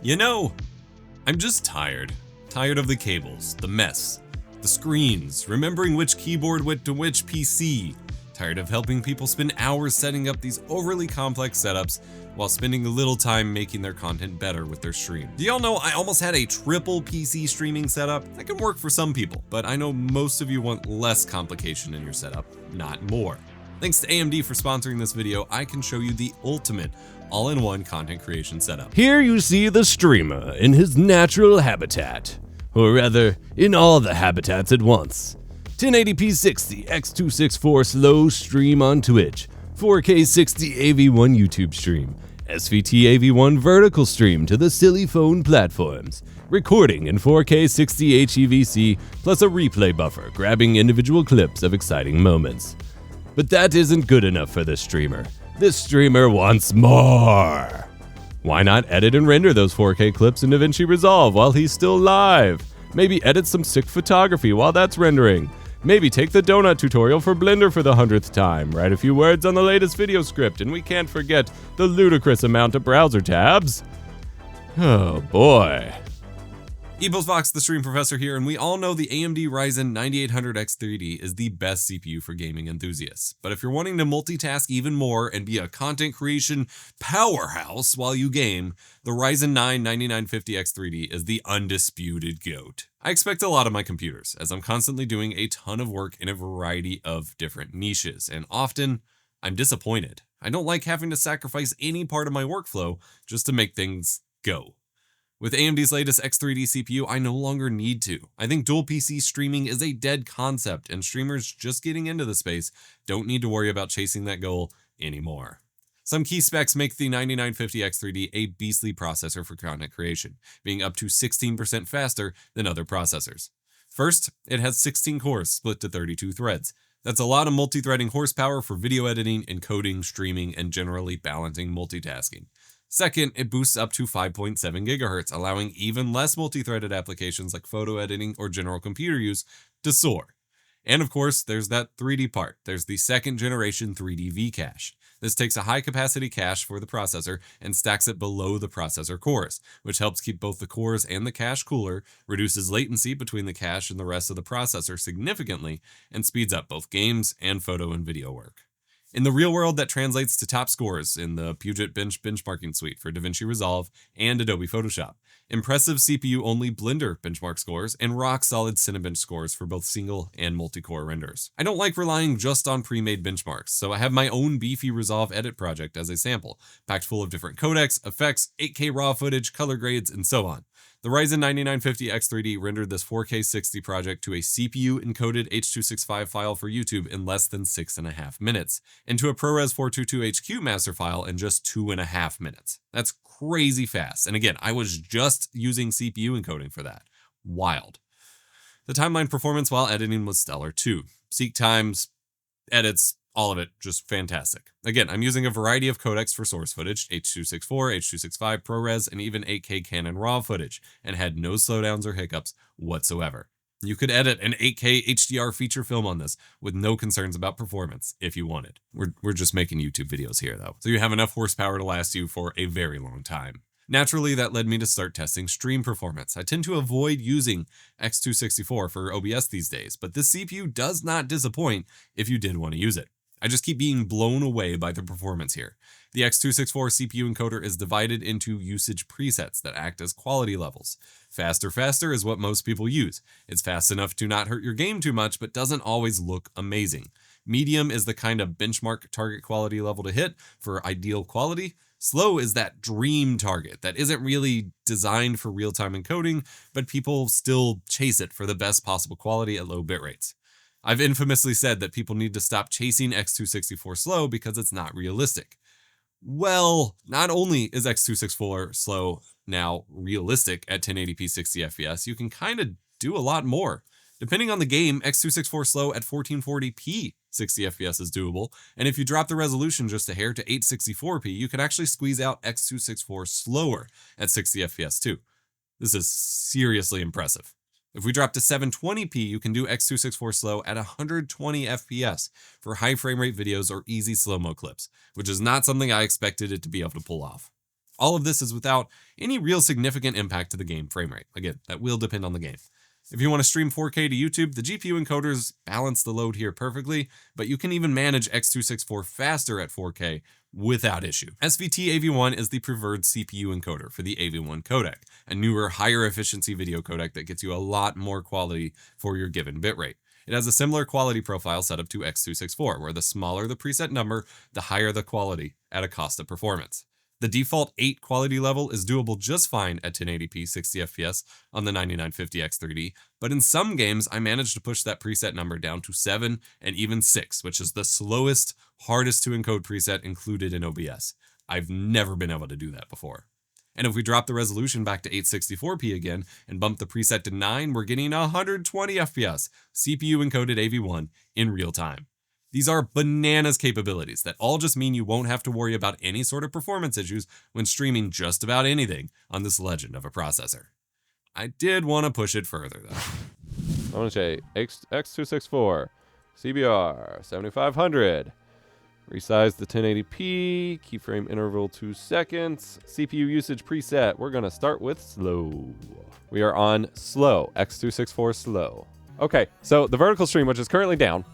You know, I'm just tired. Tired of the cables, the mess, the screens, remembering which keyboard went to which PC. Tired of helping people spend hours setting up these overly complex setups while spending a little time making their content better with their stream. Do y'all know I almost had a triple PC streaming setup? That can work for some people, but I know most of you want less complication in your setup, not more. Thanks to AMD for sponsoring this video, I can show you the ultimate all-in-one content creation setup. Here you see the streamer in his natural habitat, or rather, in all the habitats at once. 1080p 60 x264 slow stream on Twitch, 4K 60 AV1 YouTube stream, SVT AV1 vertical stream to the silly phone platforms, recording in 4K 60 HEVC plus a replay buffer grabbing individual clips of exciting moments. But that isn't good enough for this streamer. This streamer wants more! Why not edit and render those 4K clips in DaVinci Resolve while he's still live? Maybe edit some sick photography while that's rendering. Maybe take the donut tutorial for Blender for the 100th time, write a few words on the latest video script, and we can't forget the ludicrous amount of browser tabs. Oh boy. EposVox, the stream professor here, and we all know the AMD Ryzen 9800X3D is the best CPU for gaming enthusiasts. But if you're wanting to multitask even more and be a content creation powerhouse while you game, the Ryzen 9 9950X3D is the undisputed GOAT. I expect a lot of my computers, as I'm constantly doing a ton of work in a variety of different niches, and often I'm disappointed. I don't like having to sacrifice any part of my workflow just to make things go. With AMD's latest X3D CPU, I no longer need to. I think dual PC streaming is a dead concept, and streamers just getting into the space don't need to worry about chasing that goal anymore. Some key specs make the 9950X3D a beastly processor for content creation, being up to 16% faster than other processors. First, it has 16 cores split to 32 threads. That's a lot of multi-threading horsepower for video editing, encoding, streaming, and generally balancing multitasking. Second, it boosts up to 5.7 GHz, allowing even less multi-threaded applications like photo editing or general computer use to soar. And of course, there's that 3D part. There's the second generation 3D V-cache. This takes a high capacity cache for the processor and stacks it below the processor cores, which helps keep both the cores and the cache cooler, reduces latency between the cache and the rest of the processor significantly, and speeds up both games and photo and video work. In the real world, that translates to top scores in the Puget benchmarking suite for DaVinci Resolve and Adobe Photoshop, impressive CPU-only Blender benchmark scores, and rock-solid Cinebench scores for both single and multi-core renders. I don't like relying just on pre-made benchmarks, so I have my own beefy Resolve edit project as a sample, packed full of different codecs, effects, 8K raw footage, color grades, and so on. The Ryzen 9950X3D rendered this 4K 60 project to a CPU-encoded H.265 file for YouTube in less than 6.5 minutes, and to a ProRes 422HQ master file in just 2.5 minutes. That's crazy fast, and again, I was just using CPU encoding for that. Wild. The timeline performance while editing was stellar too. Seek times, edits, all of it just fantastic. Again, I'm using a variety of codecs for source footage, H.264, H.265, ProRes, and even 8K Canon RAW footage, and had no slowdowns or hiccups whatsoever. You could edit an 8K HDR feature film on this with no concerns about performance if you wanted. We're just making YouTube videos here though, so you have enough horsepower to last you for a very long time. Naturally, that led me to start testing stream performance. I tend to avoid using X264 for OBS these days, but this CPU does not disappoint if you did want to use it. I just keep being blown away by the performance here. The X264 CPU encoder is divided into usage presets that act as quality levels. Faster is what most people use. It's fast enough to not hurt your game too much, but doesn't always look amazing. Medium is the kind of benchmark target quality level to hit for ideal quality. Slow is that dream target that isn't really designed for real-time encoding, but people still chase it for the best possible quality at low bit rates. I've infamously said that people need to stop chasing X264 slow because it's not realistic. Well, not only is X264 slow now realistic at 1080p 60 FPS, you can kind of do a lot more. Depending on the game, X264 slow at 1440p 60 FPS is doable, and if you drop the resolution just a hair to 864p, you can actually squeeze out X264 slower at 60 FPS too. This is seriously impressive. If we drop to 720p, you can do X264 slow at 120 FPS for high frame rate videos or easy slow-mo clips, which is not something I expected it to be able to pull off. All of this is without any real significant impact to the game frame rate. Again, that will depend on the game. If you want to stream 4K to YouTube, the GPU encoders balance the load here perfectly, but you can even manage X264 faster at 4K without issue. SVT AV1 is the preferred CPU encoder for the AV1 codec, a newer, higher efficiency video codec that gets you a lot more quality for your given bitrate. It has a similar quality profile setup to X264, where the smaller the preset number, the higher the quality at a cost of performance. The default 8 quality level is doable just fine at 1080p 60fps on the 9950X3D, but in some games I managed to push that preset number down to 7 and even 6, which is the slowest, hardest to encode preset included in OBS. I've never been able to do that before. And if we drop the resolution back to 864p again and bump the preset to 9, we're getting 120 FPS CPU encoded AV1 in real time. These are bananas capabilities that all just mean you won't have to worry about any sort of performance issues when streaming just about anything on this legend of a processor. I did want to push it further though. I want to say X264, CBR 7500. Resize the 1080p, keyframe interval 2 seconds, CPU usage preset. We're gonna start with slow. We are on slow, X264 slow. Okay, so the vertical stream, which is currently down,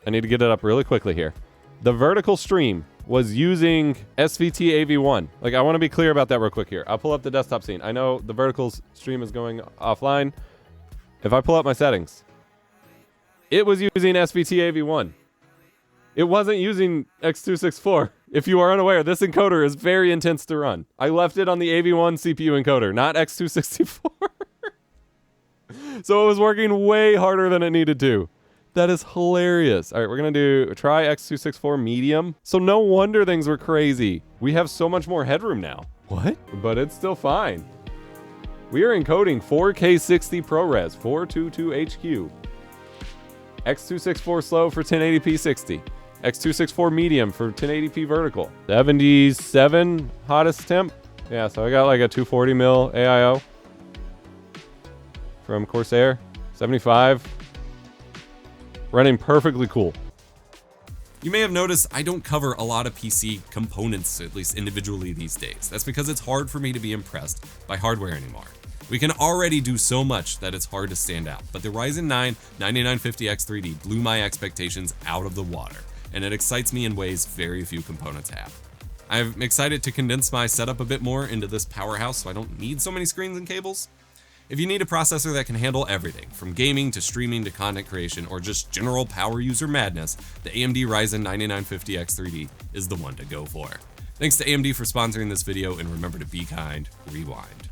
I need to get it up really quickly here. The vertical stream was using SVT AV1. Like, I want to be clear about that real quick here. I'll pull up the desktop scene. I know the vertical stream is going offline. If I pull up my settings, it was using SVT AV1. It wasn't using X264. If you are unaware, this encoder is very intense to run. I left it on the AV1 CPU encoder, not X264. So it was working way harder than it needed to. That is hilarious. All right, we're going to try X264 medium. So no wonder things were crazy. We have so much more headroom now. What? But it's still fine. We are encoding 4K 60 ProRes 422HQ. X264 slow for 1080p 60. X264 medium for 1080p vertical. 77 hottest temp. Yeah, so I got like a 240 mil AIO from Corsair. 75. Running perfectly cool. You may have noticed I don't cover a lot of PC components, at least individually these days. That's because it's hard for me to be impressed by hardware anymore. We can already do so much that it's hard to stand out, but the Ryzen 9 9950X3D blew my expectations out of the water, and it excites me in ways very few components have. I'm excited to condense my setup a bit more into this powerhouse so I don't need so many screens and cables. If you need a processor that can handle everything, from gaming to streaming to content creation or just general power user madness, the AMD Ryzen 9950X3D is the one to go for. Thanks to AMD for sponsoring this video, and remember to be kind, rewind.